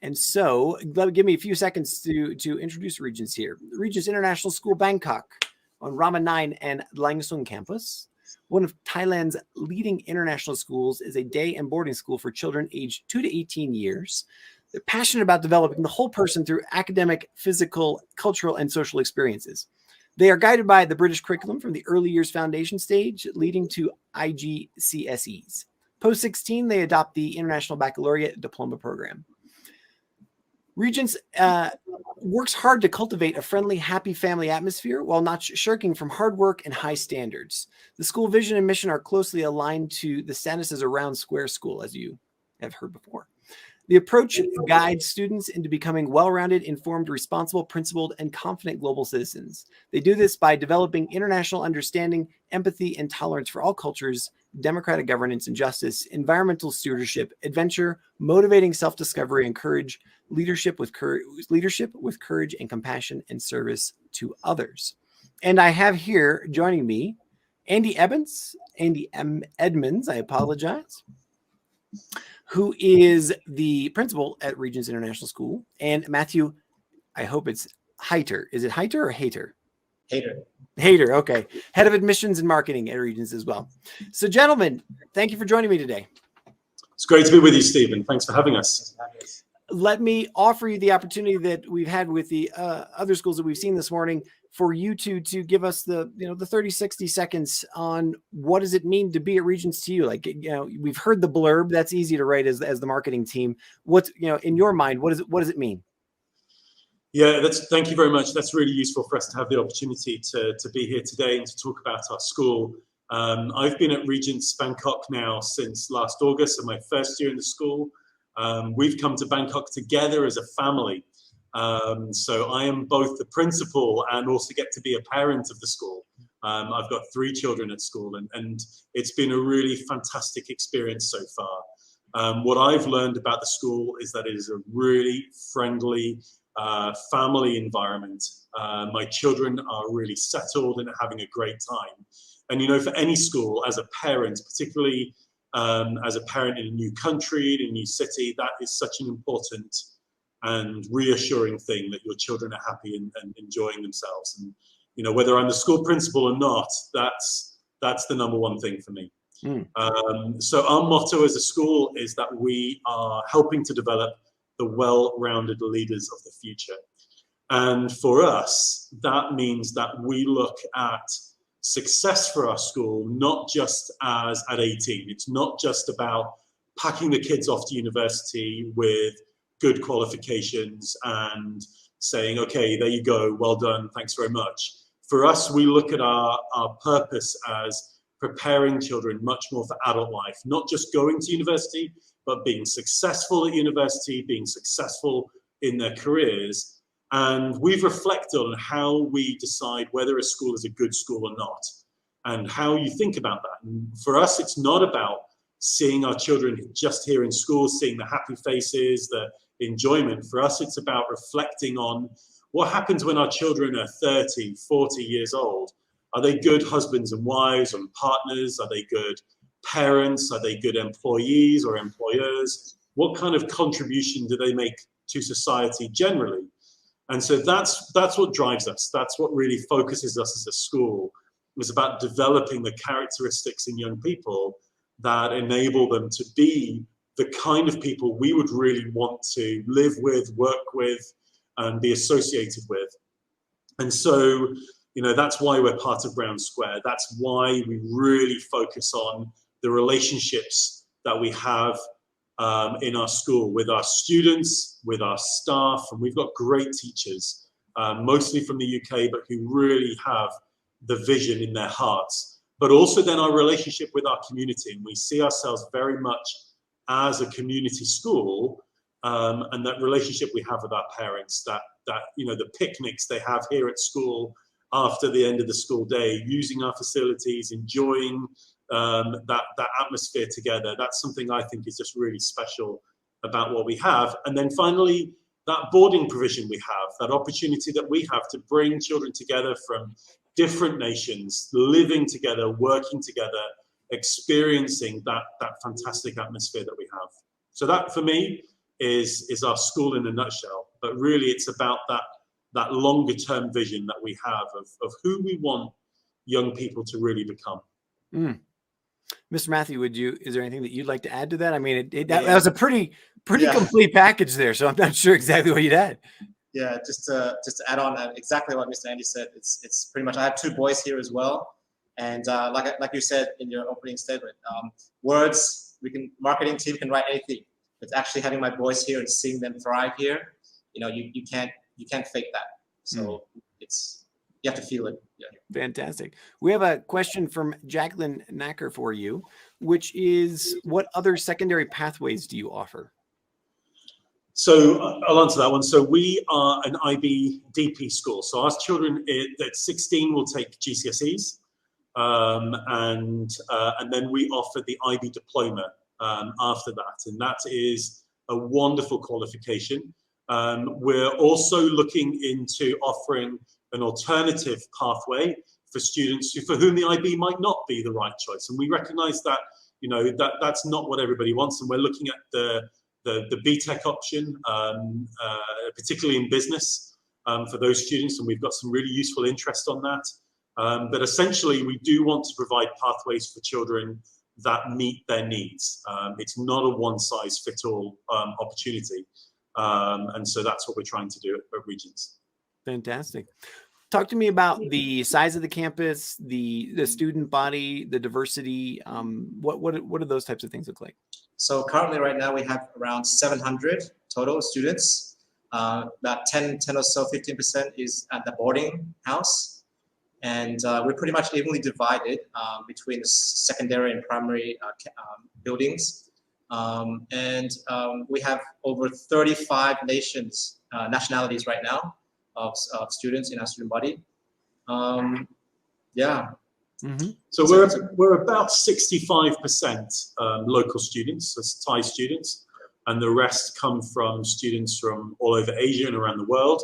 And so give me a few seconds to introduce Regents here. Regents International School, Bangkok, on Rama 9 and Langsuan campus. One of Thailand's leading international schools, is a day and boarding school for children aged 2 to 18 years. They're passionate about developing the whole person through academic, physical, cultural, and social experiences. They are guided by the British curriculum from the early years foundation stage, leading to IGCSEs. Post-16, they adopt the International Baccalaureate Diploma Programme. Regents works hard to cultivate a friendly, happy family atmosphere while not shirking from hard work and high standards. The school vision and mission are closely aligned to the status as a round square school, as you have heard before. The approach guides students into becoming well-rounded, informed, responsible, principled, and confident global citizens. They do this by developing international understanding, empathy, and tolerance for all cultures, democratic governance and justice, environmental stewardship, adventure, motivating self-discovery and courage, leadership with courage and compassion, and service to others. And I have here joining me Andy Edmonds, I apologize, who is the principal at Regents International School, and Matthew, I hope it's Heiter. Is it Heiter or Hater? Hater, okay. Head of Admissions and Marketing at Regents as well. So, gentlemen, thank you for joining me today. It's great to be with you, Stephen. Thanks for having us. Let me offer you the opportunity that we've had with the other schools that we've seen this morning for you to give us the 30, 60 seconds on what does it mean to be at Regents to you? Like, we've heard the blurb. That's easy to write as the marketing team. What's, in your mind, what does it mean? Yeah, thank you very much. That's really useful for us to have the opportunity to be here today and to talk about our school. I've been at Regents Bangkok now since last August, so my first year in the school. We've come to Bangkok together as a family. So I am both the principal and also get to be a parent of the school. I've got 3 children at school, and it's been a really fantastic experience so far. What I've learned about the school is that it is a really friendly family environment. My children are really settled and having a great time. And for any school, as a parent, particularly as a parent in a new country, in a new city, that is such an important and reassuring thing that your children are happy and enjoying themselves. And whether I'm the school principal or not, that's the number one thing for me. So our motto as a school is that we are helping to develop the well-rounded leaders of the future. And for us, that means that we look at success for our school, not just as at 18. It's not just about packing the kids off to university with good qualifications and saying, okay, there you go, well done, thanks very much. For us, we look at our purpose as preparing children much more for adult life, not just going to university, but being successful at university, being successful in their careers. And we've reflected on how we decide whether a school is a good school or not, and how you think about that. And for us, it's not about seeing our children just here in school, seeing the happy faces, the enjoyment. For us, it's about reflecting on what happens when our children are 30, 40 years old. Are they good husbands and wives and partners? Are they good parents? Are they good employees or employers? What kind of contribution do they make to society generally? And so that's what drives us. That's what really focuses us as a school. It's about developing the characteristics in young people that enable them to be the kind of people we would really want to live with, work with, and be associated with. And so, that's why we're part of Brown Square. That's why we really focus on the relationships that we have in our school with our students, with our staff, and we've got great teachers, mostly from the UK, but who really have the vision in their hearts. But also then our relationship with our community, and we see ourselves very much as a community school, and that relationship we have with our parents, that the picnics they have here at school after the end of the school day, using our facilities, enjoying that atmosphere together. That's something I think is just really special about what we have. And then finally, that boarding provision we have, that opportunity that we have to bring children together from different nations, living together, working together, experiencing that fantastic atmosphere that we have. So that, for me, is our school in a nutshell. But really, it's about that longer term vision that we have of who we want young people to really become. Mr. Matthew, is there anything that you'd like to add to that? I mean, that was a pretty complete package there, so I'm not sure exactly what you'd add. Yeah, just to add on exactly what Mr. Andy said, it's pretty much, I have 2 boys here as well, and like you said in your opening statement, words, marketing team can write anything. It's actually having my boys here and seeing them thrive here. You can't fake that. So you have to feel it. Yeah. Fantastic. We have a question from Jacqueline Knacker for you, which is, what other secondary pathways do you offer? So I'll answer that one. So we are an IB DP school. So our children at 16 will take GCSEs, and then we offer the IB diploma after that, and that is a wonderful qualification. We're also looking into offering an alternative pathway for students for whom the IB might not be the right choice, and we recognise that that's not what everybody wants, and we're looking at the BTEC option, particularly in business, for those students, and we've got some really useful interest on that. But essentially, we do want to provide pathways for children that meet their needs. It's not a one-size-fits-all opportunity, and so that's what we're trying to do at Regents. Fantastic. Talk to me about the size of the campus, the student body, the diversity. What do those types of things look like? So currently, right now, we have around 700 total students. About 10 or so, 15% is at the boarding house. And we're pretty much evenly divided between the secondary and primary buildings. And we have over 35 nationalities right now of students in our student body. Yeah. Mm-hmm. So we're about 65% local students, that's Thai students, and the rest come from students from all over Asia and around the world.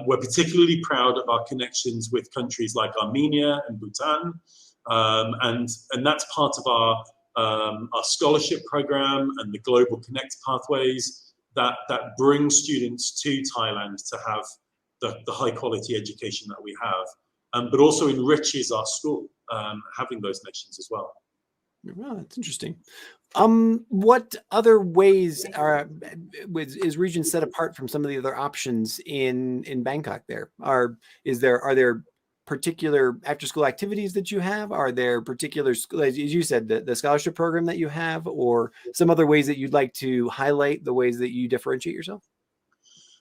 We're particularly proud of our connections with countries like Armenia and Bhutan, and that's part of our scholarship program and the Global Connect pathways that bring students to Thailand to have the high quality education that we have, but also enriches our school, having those nations as well. Well, that's interesting. What other ways is Regent set apart from some of the other options in Bangkok? Are there particular after school activities that you have? Are there particular, as you said, the scholarship program that you have, or some other ways that you'd like to highlight the ways that you differentiate yourself?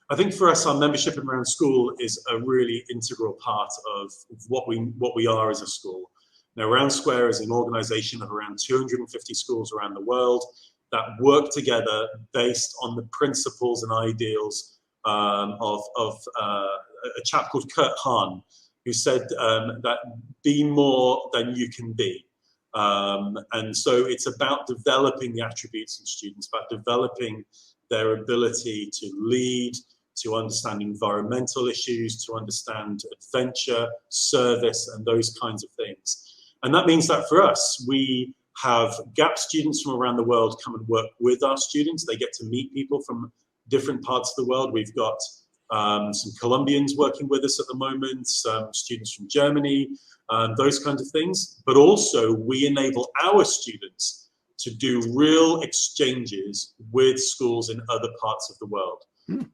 I think for us, our membership in Round School is a really integral part of what we are as a school. Now, Round Square is an organization of around 250 schools around the world that work together based on the principles and ideals of a chap called Kurt Hahn, who said that be more than you can be. And so it's about developing the attributes in students, about developing their ability to lead, to understand environmental issues, to understand adventure, service, and those kinds of things. And that means that for us, we have GAP students from around the world come and work with our students. They get to meet people from different parts of the world. We've got some Colombians working with us at the moment, some students from Germany, those kinds of things. But also we enable our students to do real exchanges with schools in other parts of the world.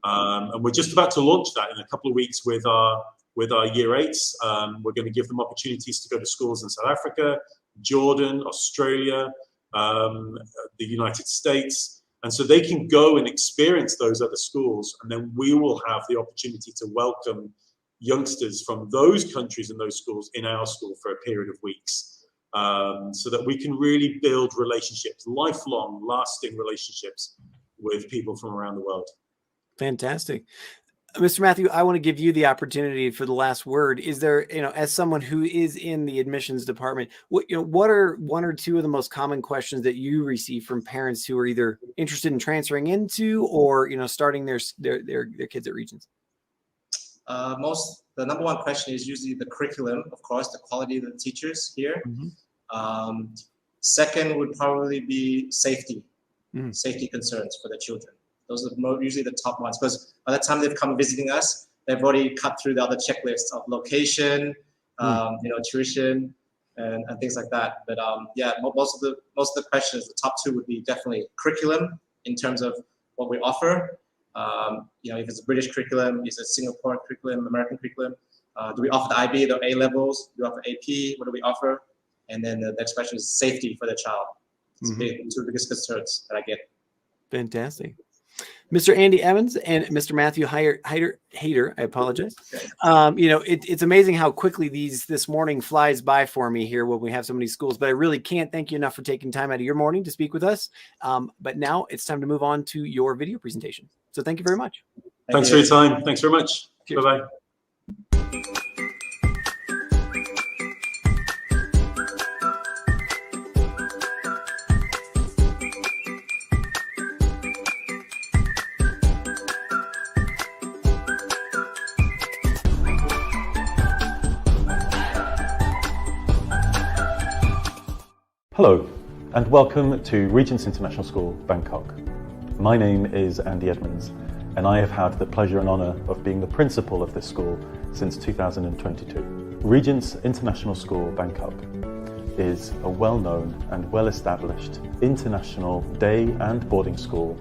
And we're just about to launch that in a couple of weeks with our year 8s. We're going to give them opportunities to go to schools in South Africa, Jordan, Australia, the United States. And so they can go and experience those other schools, and then we will have the opportunity to welcome youngsters from those countries and those schools in our school for a period of weeks, so that we can really build relationships, lifelong, lasting relationships with people from around the world. Fantastic. Mr. Matthew, I want to give you the opportunity for the last word. Is there, as someone who is in the admissions department, what are one or two of the most common questions that you receive from parents who are either interested in transferring into or, starting their kids at Regents? The number one question is usually the curriculum, of course, the quality of the teachers here. Second would probably be safety concerns for the children. Those are usually the top ones, because by the time they've come visiting us, they've already cut through the other checklists of location, tuition, and things like that. But yeah, most of the questions, the top two would be definitely curriculum in terms of what we offer. If it's a British curriculum, is it a Singaporean curriculum, American curriculum? Do we offer the IB, the A levels? Do we offer AP? What do we offer? And then the next question is safety for the child. It's two of the biggest concerns that I get. Fantastic. Mr. Andy Evans and Mr. Matthew Hayter, I apologize. It's amazing how quickly this morning flies by for me here when we have so many schools, but I really can't thank you enough for taking time out of your morning to speak with us. But now it's time to move on to your video presentation. So thank you very much. Thanks for your time. Thanks very much. Cheers. Bye-bye. Hello, and welcome to Regents International School, Bangkok. My name is Andy Edmonds, and I have had the pleasure and honour of being the principal of this school since 2022. Regents International School, Bangkok is a well-known and well-established international day and boarding school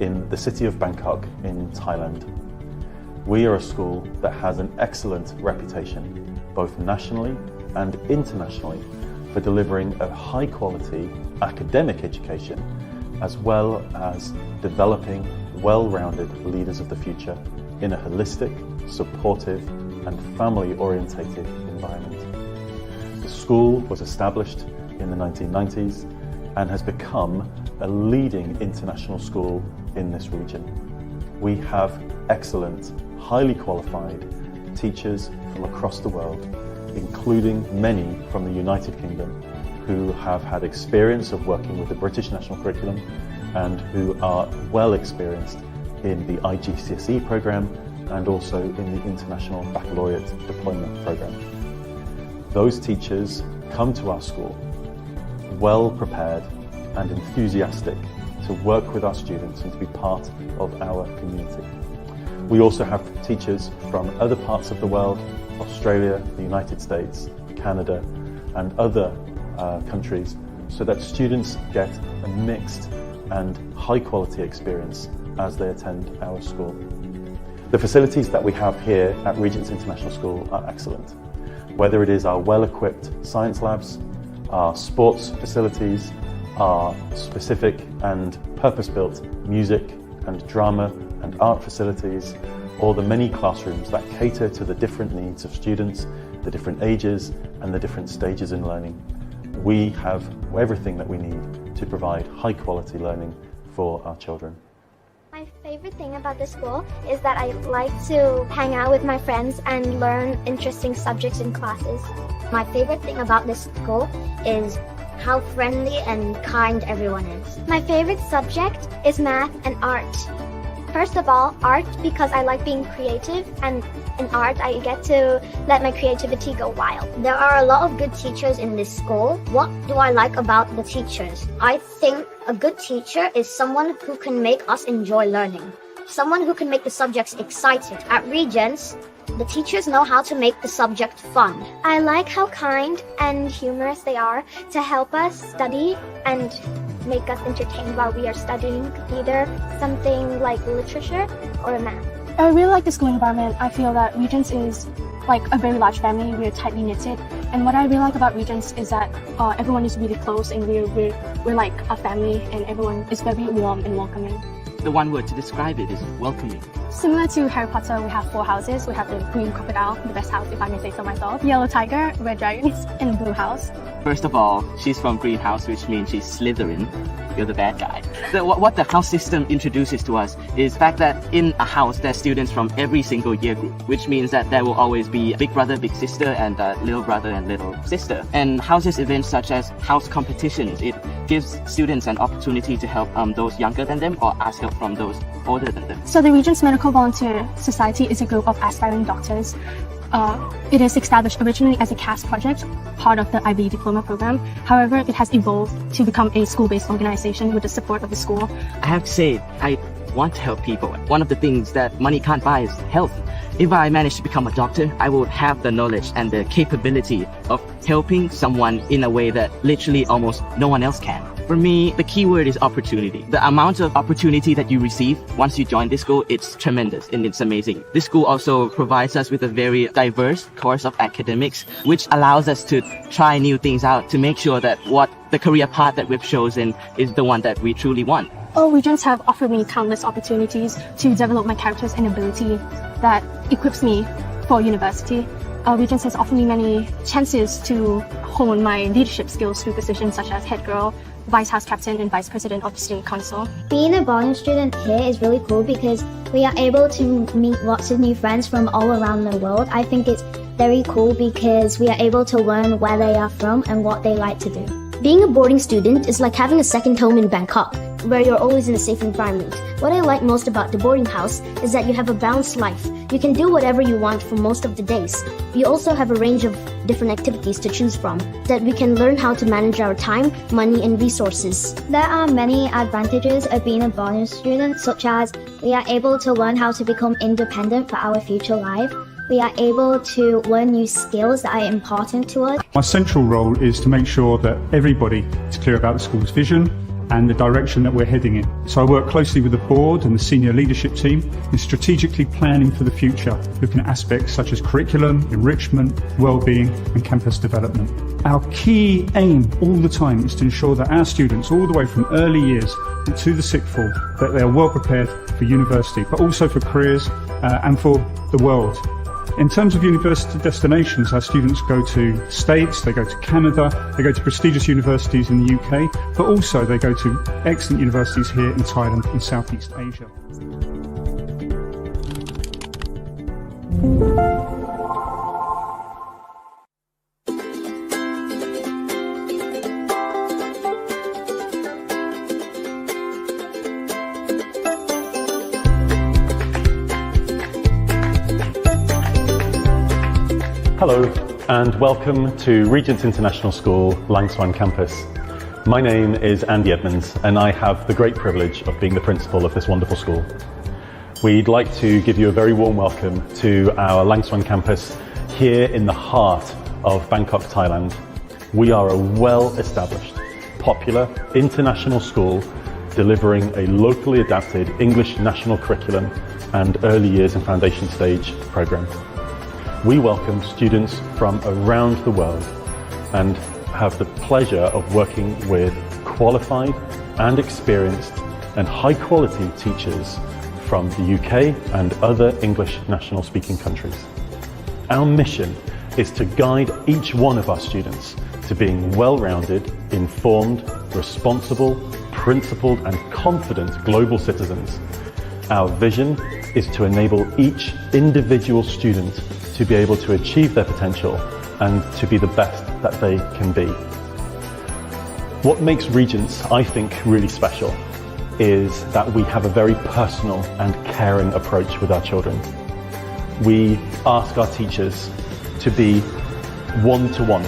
in the city of Bangkok in Thailand. We are a school that has an excellent reputation, both nationally and internationally, for delivering a high-quality academic education, as well as developing well-rounded leaders of the future in a holistic, supportive, and family-orientated environment. The school was established in the 1990s and has become a leading international school in this region. We have excellent, highly qualified teachers from across the world, including many from the United Kingdom, who have had experience of working with the British national curriculum and who are well experienced in the IGCSE programme and also in the International Baccalaureate Diploma Programme. Those teachers come to our school well prepared and enthusiastic to work with our students and to be part of our community. We also have teachers from other parts of the world, Australia, the United States, Canada, and other countries, so that students get a mixed and high-quality experience as they attend our school. The facilities that we have here at Regents International School are excellent. Whether it is our well-equipped science labs, our sports facilities, our specific and purpose-built music and drama and art facilities, or the many classrooms that cater to the different needs of students, the different ages and the different stages in learning. We have everything that we need to provide high quality learning for our children. My favorite thing about the school is that I like to hang out with my friends and learn interesting subjects in classes. My favorite thing about this school is how friendly and kind everyone is. My favorite subject is math and art. First of all, art, because I like being creative, and in art I get to let my creativity go wild. There are a lot of good teachers in this school. What do I like about the teachers? I think a good teacher is someone who can make us enjoy learning, someone who can make the subjects exciting. At Regents, the teachers know how to make the subject fun. I like how kind and humorous they are to help us study and make us entertained while we are studying either something like literature or math. I really like the school environment. I feel that Regents is like a very large family. We're tightly knitted, and what I really like about Regents is that everyone is really close, and we're like a family, and everyone is very warm and welcoming. The one word to describe it is welcoming. Similar to Harry Potter, we have 4 houses. We have the green crocodile, the best house if I may say so myself, yellow tiger, red dragons, and blue house. First of all, she's from greenhouse, which means she's Slytherin. You're the bad guy. What the house system introduces to us is the fact that in a house there's students from every single year group, which means that there will always be big brother, big sister, and little brother and little sister. And houses events such as house competitions, it gives students an opportunity to help those younger than them or ask help from those older than them. So the Regents Medical Volunteer Society is a group of aspiring doctors. It is established originally as a CAS project, part of the IB Diploma Programme. However, it has evolved to become a school-based organization with the support of the school. I have to say, I want to help people. One of the things that money can't buy is health. If I manage to become a doctor, I will have the knowledge and the capability of helping someone in a way that literally almost no one else can. For me, the key word is opportunity. The amount of opportunity that you receive once you join this school, it's tremendous and it's amazing. This school also provides us with a very diverse course of academics, which allows us to try new things out to make sure that what the career path that we've chosen is the one that we truly want. Regents have offered me countless opportunities to develop my characters and ability that equips me for university. Regents has offered me many chances to hone my leadership skills through positions such as head girl, vice house captain, and vice president of the student council. Being a boarding student here is really cool because we are able to meet lots of new friends from all around the world. I think it's very cool because we are able to learn where they are from and what they like to do. Being a boarding student is like having a second home in Bangkok, where you're always in a safe environment. What I like most about the boarding house is that you have a balanced life. You can do whatever you want for most of the days. We also have a range of different activities to choose from, that we can learn how to manage our time, money, and resources. There are many advantages of being a boarding student, such as we are able to learn how to become independent for our future life. We are able to learn new skills that are important to us. My central role is to make sure that everybody is clear about the school's vision and the direction that we're heading in. So I work closely with the board and the senior leadership team in strategically planning for the future, looking at aspects such as curriculum, enrichment, well-being and campus development. Our key aim all the time is to ensure that our students, all the way from early years to the sixth form, that they are well prepared for university, but also for careers and for the world. In terms of university destinations, our students go to States, they go to Canada, they go to prestigious universities in the UK, but also they go to excellent universities here in Thailand and Southeast Asia. Hello and welcome to Regents International School, Langsuan campus. My name is Andy Edmonds and I have the great privilege of being the principal of this wonderful school. We'd like to give you a very warm welcome to our Langsuan campus here in the heart of Bangkok, Thailand. We are a well-established, popular international school delivering a locally adapted English national curriculum and early years and foundation stage program. We welcome students from around the world and have the pleasure of working with qualified and experienced and high quality teachers from the UK and other English national speaking countries. Our mission is to guide each one of our students to being well-rounded, informed, responsible, principled and confident global citizens. Our vision is to enable each individual student to be able to achieve their potential and to be the best that they can be. What makes Regents, I think, really special is that we have a very personal and caring approach with our children. We ask our teachers to be one-to-one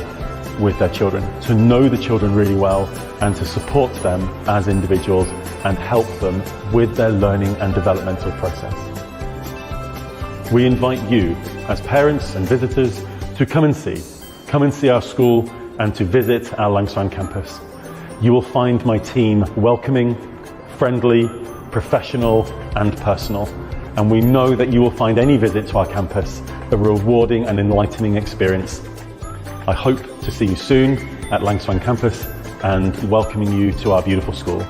with their children, to know the children really well and to support them as individuals and help them with their learning and developmental process. We invite you as parents and visitors to come and see our school and to visit our Langsuan campus. You will find my team welcoming, friendly, professional and personal, and we know that you will find any visit to our campus a rewarding and enlightening experience. I hope to see you soon at Langsuan campus and welcoming you to our beautiful school.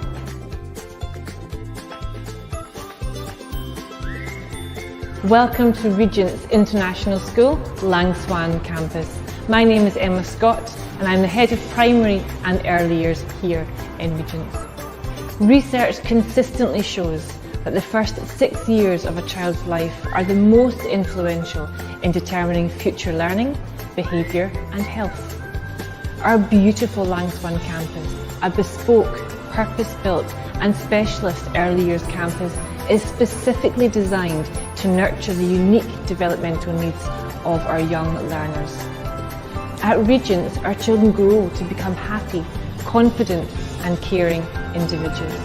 Welcome to Regents International School, Langsuan campus. My name is Emma Scott and I'm the Head of Primary and Early Years here in Regents. Research consistently shows that the first 6 years of a child's life are the most influential in determining future learning, behaviour and health. Our beautiful Langsuan campus, a bespoke, purpose-built and specialist early years campus, is specifically designed to nurture the unique developmental needs of our young learners. At Regents, our children grow to become happy, confident and caring individuals.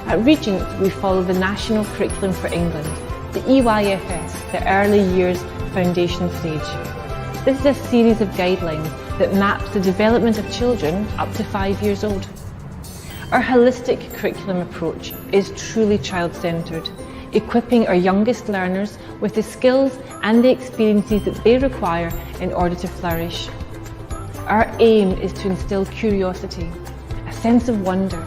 At Regent, we follow the National Curriculum for England, the EYFS, the Early Years Foundation Stage. This is a series of guidelines that maps the development of children up to 5 years old. Our holistic curriculum approach is truly child-centred, equipping our youngest learners with the skills and the experiences that they require in order to flourish. Our aim is to instill curiosity, a sense of wonder,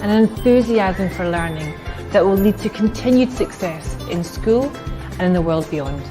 and an enthusiasm for learning that will lead to continued success in school and in the world beyond.